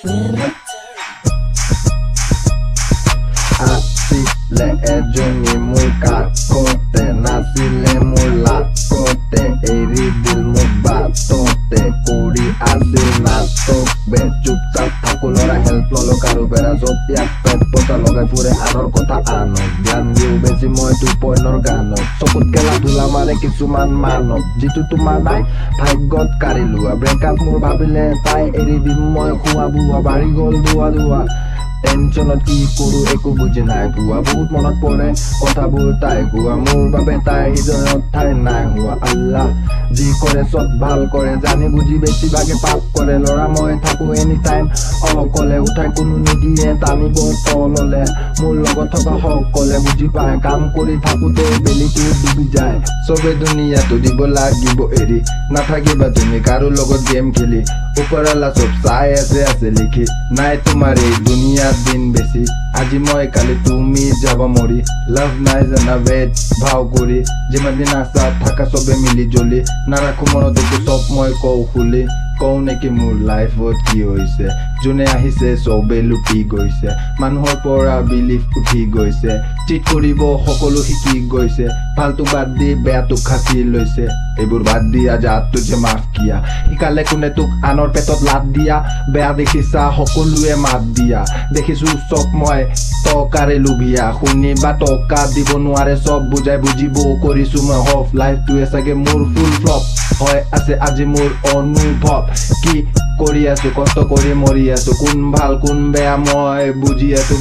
Asile এজনী মোৰ কাষতে নাছিলে মোৰ লাকতে এৰি দিল মোক বাটতে কৰি আছিল নাটক বে চুপচাপ থাকো লৰা হেল্প ললো কাৰো বেৰা চব ইয়াত পেট পতা লগাই ফুৰে আনৰ কথা আনক জ্ঞান দিও বেছি মই 2.0 গানত চকুত কেলা ধূলা মাৰে কিছুমান মানক যিটো তোমাৰ নাই ভাগ্যত কাঢ়ি লোৱা ব্ৰেকআপ মোৰ ভাবিলে তাই এৰি দিম মই খোৱা বোৱা বাঢ়ি গ'ল ধোৱা টেনচনত কি কৰো একো বুজি নাই পোৱা বহুত মনত পৰে কথাবোৰ তাই কোৱা মোৰ বাবে তাই হৃদয়ত ঠাই নাই হোৱা আল্লাহ যি কৰে চব ভাল কৰে জানি বুজি বেছিভাগে পাপ কৰে ল'ৰা মই থাকো এনি টাইম অকলে উঠাই কোনো নিদিয়ে টানিব তললে মোৰ লগত থকা সকলে বুজি পায় কাম কৰি থাকোতে বেলিটো ডুবি যায় চবে দুনিয়াটো দিব লাগিব এৰি নাথাকিবা তুমি কাৰো লগত গেম খেলি ওপৰৱালা চব চাই আছে লিখি নাই তোমাৰ এই দুনিয়াত দিন বেছি আজি মই কালি তুমি যাব মৰি লাভ নাই জানা ৱেট ভাও কৰি যিমান দিন আছা থাকা চবে মিলি জলি নাৰাখো মনত একো চব মই কওঁ খুলি কওঁ নেকি মোৰ লাইফত কি হৈছে যোনে আহিছে চবে লুটি গৈছে মানুহৰ পৰা বিলিফ উঠি গৈছে চিট কৰিব সকলো শিকি গৈছে ভালটো বাদ দি বেয়াটো খাচি লৈছে এইবোৰ বাদ দিয়া যা তুঝে মাফ কিয়া শিকালে কোনে তোক আনৰ পেটত লাত দিয়া বেয়া দেখিছা সকলোৱে মাত দিয়া দেখিছো চব মই টকাৰে লোভিয়া শুনিবা টকা দিব নোৱাৰে চব বুজাই বুজিব কৰিছো মই হফ লাইফটোৱে চাগে মোৰ ফুল ফ্লপ হয় আছে আজি মোৰ অনুভৱ কি কৰি আছো কষ্ট কৰি মৰি আছো কোন ভাল কোন বেয়া মই বুজি আছো